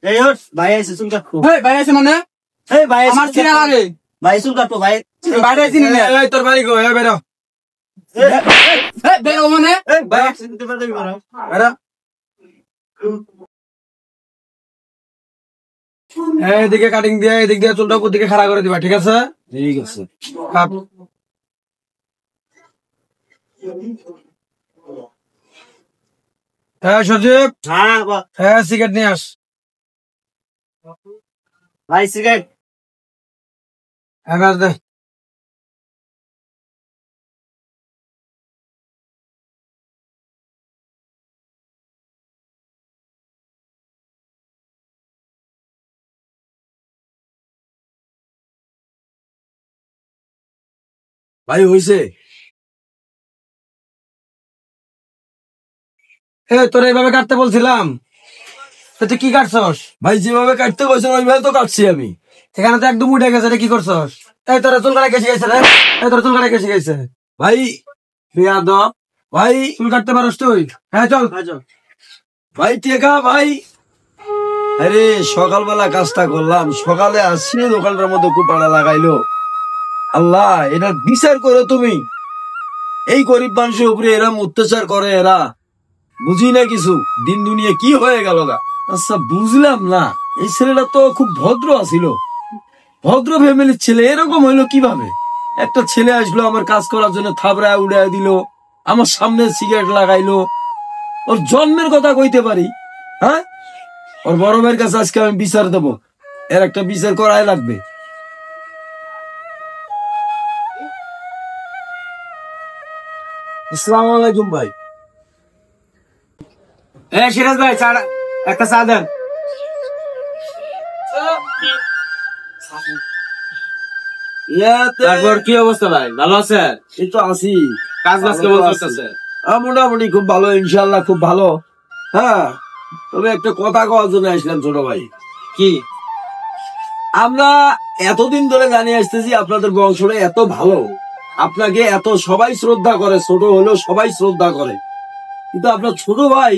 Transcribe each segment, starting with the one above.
এই ওর ভাই আছে চুল কাটবো। ভাই আছে মানে ভাই আমার চিনা লাগে ভাই চুল কাটবো ভাই। বাইরে চিনি না। তোর বাড়ি গো বেরো বেরো মানে ভাই দিতে পারবি বেরো। এদিকে কাটিং দিয়ে এদিক দিয়ে চুলটা উপর দিকে খাড়া করে দিবা, ঠিক আছে? ঠিক আছে। হ্যাঁ সজীব, হ্যাঁ হ্যাঁ সিগারেট নিয়ে আস। ভাই সিগারেট। হ্যাঁ দে। ভাই হইছে? তোর এইভাবে কাটতে বলছিলাম, তুই কি কাটছস? ভাই যেভাবে কাটতে বলছেন ওইভাবে তো কাটছি আমি। এখানে তো একদম উঠে গেছে, কি করছস? তোর চুল কাটা কে শিখাইছে রে? তোর চুল কাটা কে শিখাইছে? ভাই বেয়াদব, ভাই চুল কাটতে পারস তুই? হ্যাঁ চল। ভাই টেকা ভাই। আরে সকালবেলা কাজটা করলাম, সকালে আসছি দোকানটার মধ্যে কুপাড়া লাগাইলো। আল্লাহ, এটার বিচার করো তুমি। এই গরিব মানুষের উপরে এরা অত্যাচার করে, এরা বুঝি না কিছু। দিন দুনিয়া কি হয়ে গেল গা। আচ্ছা বুঝলাম না, এই ছেলেটা তো খুব ভদ্র আছিল, ভদ্র ফ্যামিলির ছেলে, এরকম হইলো কিভাবে? একটা ছেলে আসলো আমার কাজ করার জন্য, থাবড়ায় উড়ায় দিল, আমার সামনে সিগারেট লাগাইলো। ওর জন্মের কথা কইতে পারি? হ্যাঁ, ওর বড় ভাইয়ের কাছে আজকে আমি বিচার দেবো, এর একটা বিচার করাই লাগবে। আসসালামু আলাইকুম ভাই। সিরাজ ভাই চা, একটা চা দেন। তারপর কি অবস্থা ভাই, ভালো আছে? এই তো আছি। কাজ বাজ কেমন করতেছে? মোটামুটি খুব ভালো, ইনশাল্লাহ খুব ভালো। হ্যাঁ, তবে একটা কথা কওয়ার জন্য আসলাম ছোট ভাই। কি? আমরা এতদিন ধরে জানিয়ে আসতেছি আপনাদের বংশটা এত ভালো, আপনাকে এত সবাই শ্রদ্ধা করে, ছোট হলেও সবাই শ্রদ্ধা করে, কিন্তু আপনার ছোট ভাই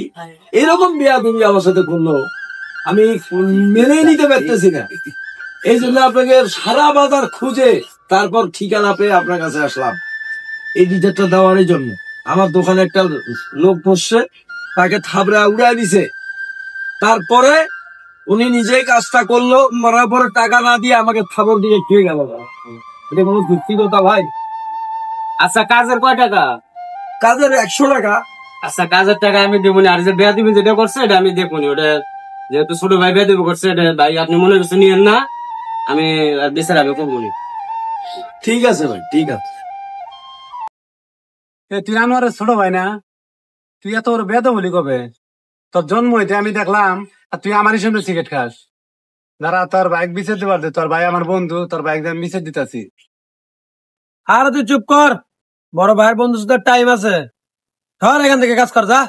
এরকম বেয়াদবি আমার সাথে করলো, আমি মেনে নিতে পারতেছি না। এই জন্য আপনাকে সারা বাজার খুঁজে তারপর ঠিকানা পেয়ে আপনার কাছে আসলাম এই ডিটেলটা দেওয়ার জন্য। আমার দোকানে একটা লোক বসছে, তাকে থাবড়া উড়াই দিছে, তারপরে উনি নিজেই কাজটা করলো, মরার পরে টাকা না দিয়ে আমাকে থাবড় দিয়ে খেয়ে গেল। এটা কোনো যুক্তি কথা ভাই? আচ্ছা কাজের কয় টাকা? কাজের 100 টাকা। আচ্ছা কাজের টাকা আমি দেবো না, আর যে বেয়া দিবেন যেটা করছে এটা আমি দেখবো না। ওটা যেহেতু ছোট ভাই বেয়া দিব করছে, এটা ভাই আপনি মনে কিছু নিয়েন না, আমি বিচার আমি করবো না। ঠিক আছে ভাই, ঠিক আছে। তুই আমার ছোট ভাই না? তুই এত ওর বেদ বলি কবে? তোর জন্ম হইতে আমি দেখলাম, আর তুই আমারই সামনে সিগারেট খাস। দাঁড়া, তোর বাইক বিচার দিবার দে, তোর ভাই আমার বন্ধু, তোর বাইক আমি বিচার দিতেছি। আর তুই চুপ কর, বড় ভাইয়ের বন্ধু শুধু টাইম আছে, ধর এখান থেকে কাজ কর যা।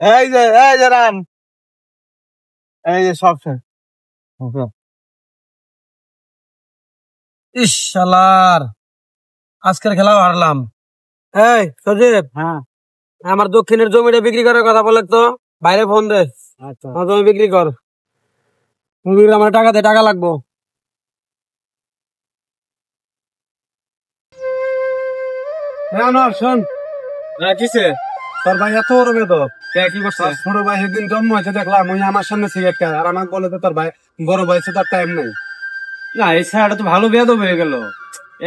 এই যে রান, এই যে সব শেষ। ইস শালার, আজকের খেলাও হারলাম। এই সজীব, হ্যাঁ আমার দক্ষিণের জমিটা বিক্রি করার কথা বলে তো, বাইরে ফোন দে। আচ্ছা আমার জমি বিক্রি কর, আমার টাকা দে, টাকা লাগবো। শোন, কিসে তোর ভাই এত বড় বেদব, কি করছে? ছোট ভাই সেদিন জন্ম হয়েছে দেখলাম, ওই আমার সামনে সিগারেট খায়, আর আমাকে বলে তো তোর ভাই বড় ভাই সে তার টাইম নেই। না এই ছেলেটা তো ভালো বেয়াদব হয়ে গেল,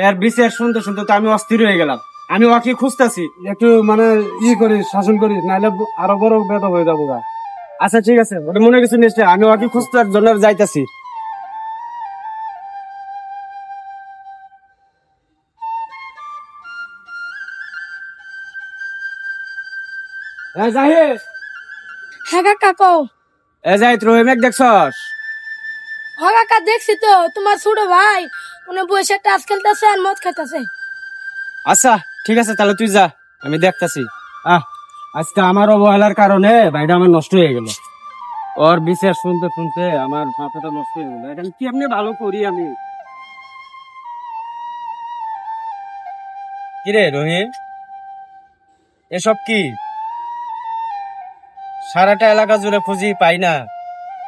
এর বিচার শুনতে শুনতে তো আমি অস্থির হয়ে গেলাম। আমি ওকে খুঁজতেছি। একটু মানে করিস, শাসন করিস, নাহলে আরো বড় বেদব হয়ে যাবো গা। আচ্ছা ঠিক আছে, ওটা মনে কিছু নিশ্চয়, আমি ওকে খুঁজতে জন্য যাইতাছি। হ্যাঁ কাকা কও। জাহিদ রহিমেক দেখছস? হ্যাঁ কাকা দেখছি তো, তোমার ছোট ভাই উনি বসে টাস খেলতেছে আর মদ খাইতেছে। আচ্ছা ঠিক আছে, তাহলে তুই যা, আমি দেখতাছি। আজকে আমার অবহেলার কারণে বাড়িটা আমার নষ্ট হয়ে গেল। ওর বিচার শুনতে শুনতে আমার মাথাটা নষ্ট হয়ে গেল। এটা কি আপনি ভালো করি আমি। কিরে রহিম, এসব কি? সারাটা এলাকা জুড়ে খুঁজি পাই না,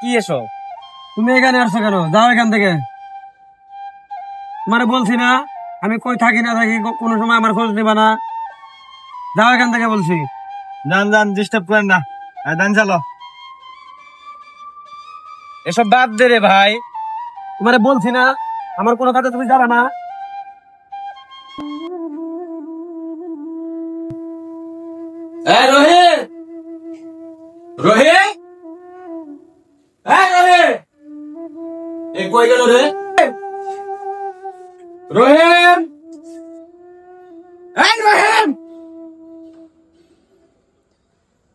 কি এসব? তুমি এখানে আসছো কেন? যাও এখান থেকে। তোমারে বলছি না আমি কই থাকি না থাকি, কোনো সময় আমার খোঁজ নেবা না। যাও এখান থেকে বলছি। যান ডিস্টার্ব করেন না, দান চালো। এসব বাদ দে রে ভাই। তোমারে বলছি না আমার কোনো কাজে তুমি যাবে না। রহিম, রহিম, রহিম, এ কই গেল রে? রহিম, রহিম।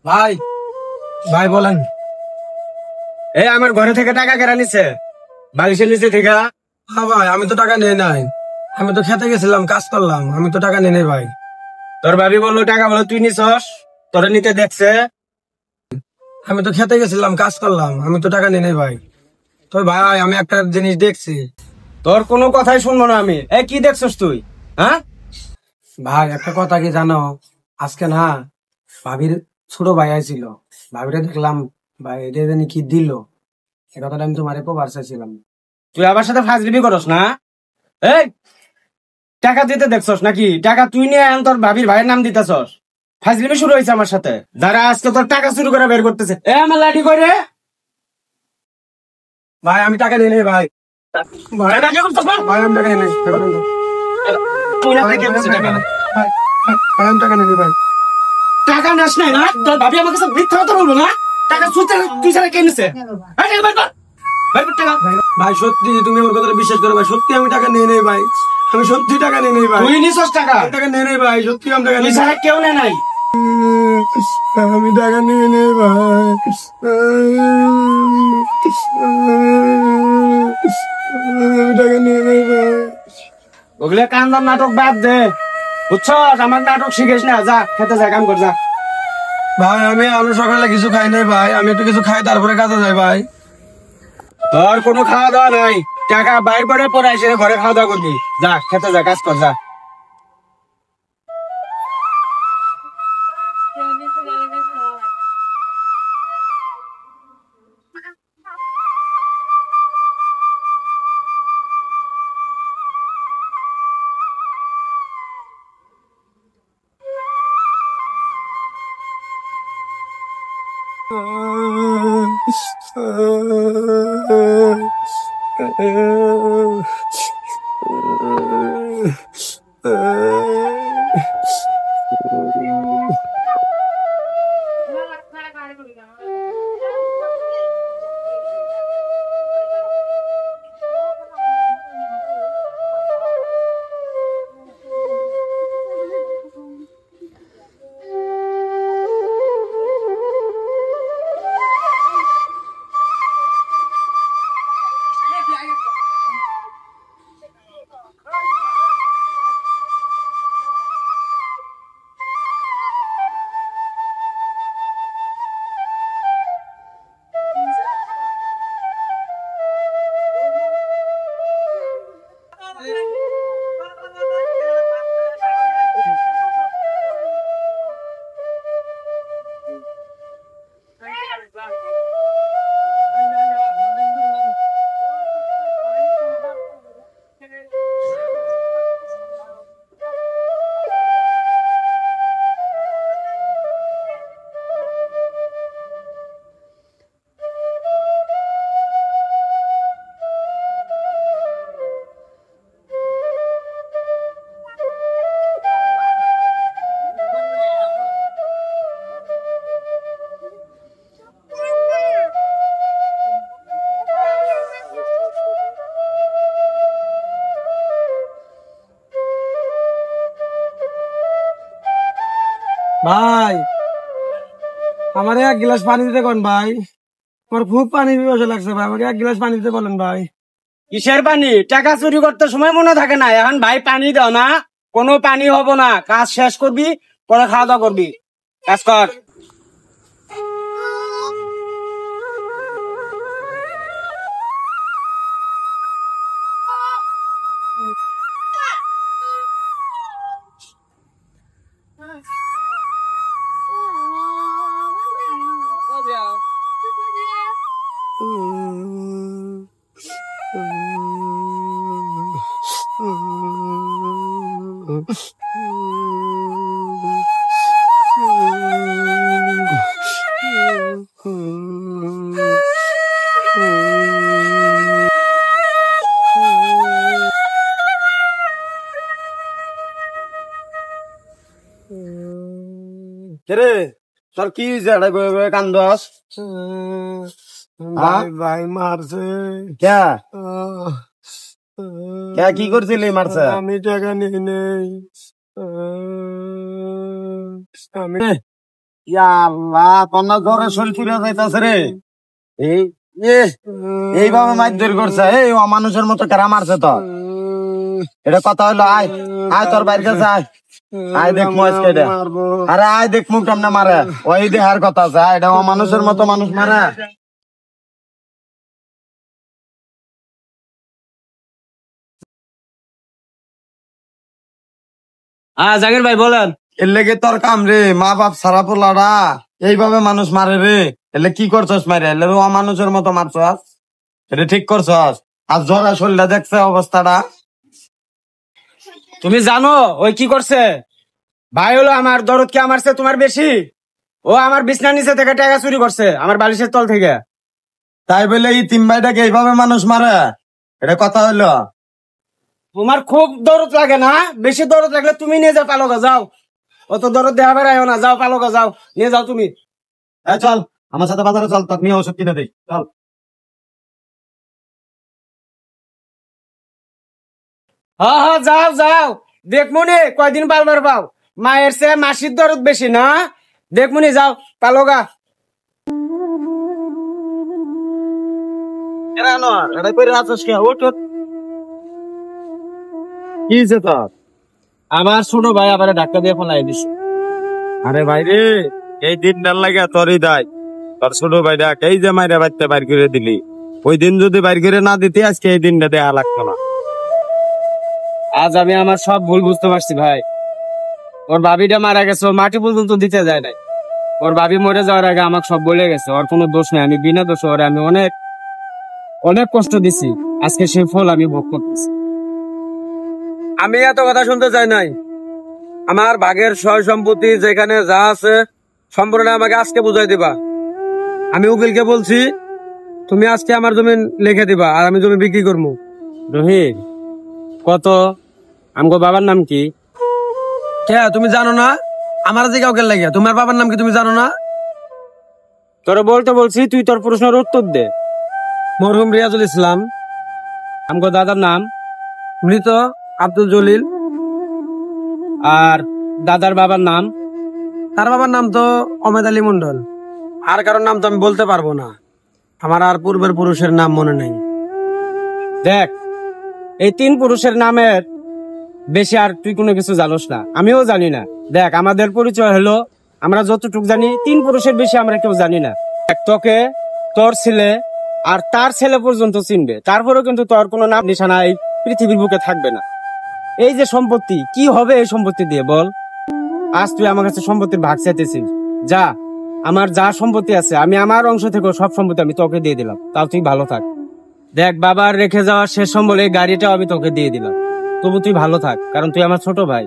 ভাই ভাই বলেন। এই আমার ঘরে থেকে টাকা কেনা নিছে, বালিশের নিচে থেকে। হ্যাঁ ভাই, আমি তো টাকা নিয়ে নাই, আমি তো খেতে গেছিলাম, কাজ করলাম, আমি তো টাকা নিয়ে নেই ভাই। তোর ভাবি বললো টাকা বলো তুই নিছস, তোরে নিতে দেখছে। আমি তো খেতে গেছিলাম, কাজ করলাম, আমি তো টাকা নিয়ে নেই ভাই। তো ভাই আমি একটা জিনিস দেখছি। তোর কোনো কথাই শুনবো না আমি। এই কি দেখছস তুই? হ্যাঁ ভাই একটা কথা কি জানো, আজকে না ভাবির ছোট ভাই আইছিল, ভাবিরে দেখলাম ভাই এটা জানি কি দিল, এ কথাটা আমি তোমার কবার চাইছিলাম। তুই আমার সাথে ফাজলিমি করস না? এই টাকা দিতে দেখছস নাকি? টাকা তুই নিয়ে এখন তোর ভাবির ভাইয়ের নাম দিতেছস। ফাজলিমি শুরু হয়েছে আমার সাথে, যারা আজকে তোর টাকা চুরি করে বের করতেছে। এ আমার লাঠি করে। ভাই আমি টাকা নিয়ে নেই ভাই, ভাই আমি টাকা নিয়ে নেই, তুই না থেকে বলছিস টাকা। ভাই আমি টাকা নিয়ে নেই ভাই। টাকা নাস নাই না? তোর ভাবি আমার কাছে মিথ্যা কথা বলবো না? টাকা চুরতে তুই ছাড়া কে নিছে? ভাই সত্যি তুমি আমার কথাটা বিশ্বাস করো ভাই, সত্যি আমি টাকা নিয়ে নেই ভাই, আমি সত্যি টাকা নিয়ে নেই ভাই। তুই নিছস টাকা? আমি টাকা নিয়ে নেই ভাই, সত্যি আমি টাকা তুই নিয়ে ছাড়া কেউ নেয় নাই। আমি টাকা নিয়ে নেই ভাই, আমি টাকা নিয়ে নেই ভাই। ওগুলো কান্দার নাটক বাদ দে, বুঝছস? আমার নাটক শিখিস না, যা খেতে যা, কাম কর যা। ভাই আমি সকালে কিছু খাই নাই ভাই, আমি একটু কিছু খাই তারপরে কাজে যাই ভাই। তোর কোনো খাওয়া দাওয়া নাই, টাকা বাইর করে পরে এসে ঘরে খাওয়া দাওয়া করবি। যা খেতে যা, কাজ কর যা। ভাই আমার এক গ্লাস পানি দিতে কোন ভাই, আমার খুব পানি পিপাসা লাগছে ভাই, আমাকে এক গ্লাস পানি দিতে বলেন ভাই। কিসের পানি? টাকা চুরি করতে সময় মনে থাকে না, এখন ভাই পানি দাও না, কোনো পানি হবো না, কাজ শেষ করবি, পরে খাওয়া দাওয়া করবি। কাজ কর। রে তোর কি কান্দস? ভাই মারছে। ক্যা ক্যা কি করছিলি মারছে? আমি টাকা নিয়ে নেই। আমি আল্লাহ তোর না জ্বরে শরীর পুড়ে যাইতাছে রে। এইভাবে মারধর করছে, এই মানুষের মতো কারা মারছে তোর? এটা কথা হইলো, আয় আয় তোর বাড়ির কাছে আয়, আয় দেখ মজকে। আরে আয় দেখ মুখ কেমনে মারে, ওই দেহার কথা আছে। এটা মানুষের মতো মানুষ মারে? জাকির ভাই বলেন। এর লেগে তোর কাম রে, মা বাপ সারা পোলারা এইভাবে মানুষ মারে রে। এলে কি করছস মারে? এলে মানুষের মতো মারছস, এটা ঠিক করছস? আর জ্বরা শরীরটা দেখছে অবস্থাটা? তুমি জানো ওই কি করছে? ভাই হলো আমার দরদ কে আমারছে তোমার বেশি। ও আমার বিছনার নিচে থেকে টাকা চুরি করছে, আমার বালিশের তল থেকে। তাই বলে এই তিন ভাইটাকে এইভাবে মানুষ মারে? এটা কথা হইলো? তোমার খুব দরদ লাগে না? বেশি দরদ লাগলে তুমি নিয়ে যাও, পালোগা যাও। অত দরদ দেওয়া বেড়াইও না, যাও পালোগা যাও, নিয়ে যাও তুমি। চল আমার সাথে বাজারে চল, তোর নিয়ে ওষুধ কিনে দিই, চল। হ্যাঁ হ্যাঁ যাও যাও, দেখমনি কয়দিন পালবার পাও। মায়ের সে মাসির দরদ বেশি না, দেখমনি যাও পালোগা। আমার ছোট ভাই আবার ধাক্কা দিয়ে ফেলাই দিছে। আরে ভাই রে, এই দিন ডাল লাগে তোরই দায়। তোর ছোট ভাইটা এই যে মাইরা বাড়তে বাইর করে দিলি, ওই দিন যদি বাইর করে না দিতে আজকে এই দিনটা দেয়া লাগতো না। আজ আমি আমার সব ভুল বুঝতে পারছি ভাই। ওর ভাবিটা মারা গেছে, ওর মাটি পর্যন্ত দিতে যায় নাই। ওর ভাবি মরে যাওয়ার আগে আমাকে সব বলে গেছে, ওর কোনো দোষ নেই, আমি বিনা দোষে ওরে আমি অনেক অনেক কষ্ট দিছি। আজকে সেই ফল আমি ভোগ করতেছি। আমি এত কথা শুনতে চাই নাই। আমার ভাগের সয় সম্পত্তি যেখানে যা আছে সম্পূর্ণ আমাকে আজকে বুঝাই দিবা। আমি উকিলকে বলছি, তুমি আজকে আমার জমি লিখে দিবা, আর আমি জমি বিক্রি করবো। রহিম কত? আমগো বাবার নাম কি? কে তুমি জানো না? আমার যে কাউকে লাগে, তোমার বাবার নাম কি তুমি জানো না? তোর বলতে বলছি, তুই তোর প্রশ্নের উত্তর দে। মরহুম রিয়াজুল ইসলাম। আমগো দাদার নাম? মৃত আব্দুল জলিল। আর দাদার বাবার নাম? তার বাবার নাম তো অমেদ আলী মন্ডল। আর কারোর নাম তো আমি বলতে পারবো না, আমার আর পূর্বের পুরুষের নাম মনে নেই। দেখ, এই তিন পুরুষের নামের বেশি আর তুই কোনো কিছু জানোস না, আমিও জানি না। দেখ, আমাদের পরিচয় হলো, আমরা যতটুকু জানি, তিন পুরুষের বেশি আমরা কেউ জানি না। তোকে তোর ছেলে আর তার ছেলে পর্যন্ত চিনবে, তারপরেও কিন্তু তোর কোনো নাম নিশানা এই পৃথিবীর বুকে থাকবে না। এই যে সম্পত্তি, কি হবে এই সম্পত্তি দিয়ে বল? আজ তুই আমার কাছে সম্পত্তির ভাগ চাইতেছিস, যা, আমার যা সম্পত্তি আছে আমি আমার অংশ থেকে সব সম্পত্তি আমি তোকে দিয়ে দিলাম, তাও তুই ভালো থাক। দেখ, বাবার রেখে যাওয়া শেষ সম্বলে এই গাড়িটাও আমি তোকে দিয়ে দিলাম, তবু তুই ভালো থাক, কারণ তুই আমার ছোট ভাই।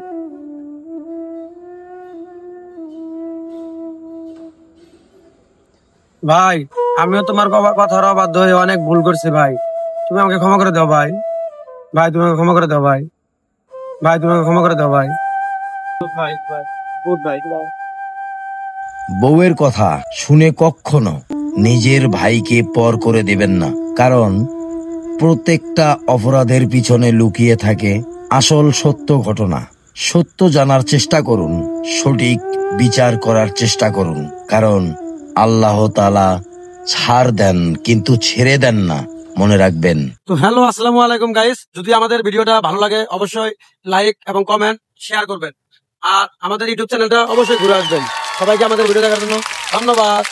ভাই, আমিও তোমার কথার অবাধ্য হয়ে অনেক ভুল করছি ভাই। তুমি আমাকে ক্ষমা করে দাও ভাই। ভাই তুমি আমাকে ক্ষমা করে দাও ভাই। ভাই তুমি আমাকে ক্ষমা করে দাও ভাই। বউয়ের কথা শুনে কখনো নিজের ভাইকে পর করে দেবেন না, কারণ প্রত্যেকটা অপরাধের পিছনে লুকিয়ে থাকে আসল সত্য ঘটনা। সত্য জানার চেষ্টা করুন, সঠিক বিচার করার চেষ্টা করুন, কারণ আল্লাহ তাআলা ছাড় দেন কিন্তু ছেড়ে দেন না, মনে রাখবেন। তো হ্যালো, আসসালামু আলাইকুম গাইস। যদি আমাদের ভিডিওটা ভালো লাগে অবশ্যই লাইক এবং কমেন্ট শেয়ার করবেন। আর আমাদের ইউটিউব চ্যানেলটা অবশ্যই ঘুরে আসবেন। সবাইকে আমাদের ভিডিও দেখার জন্য ধন্যবাদ।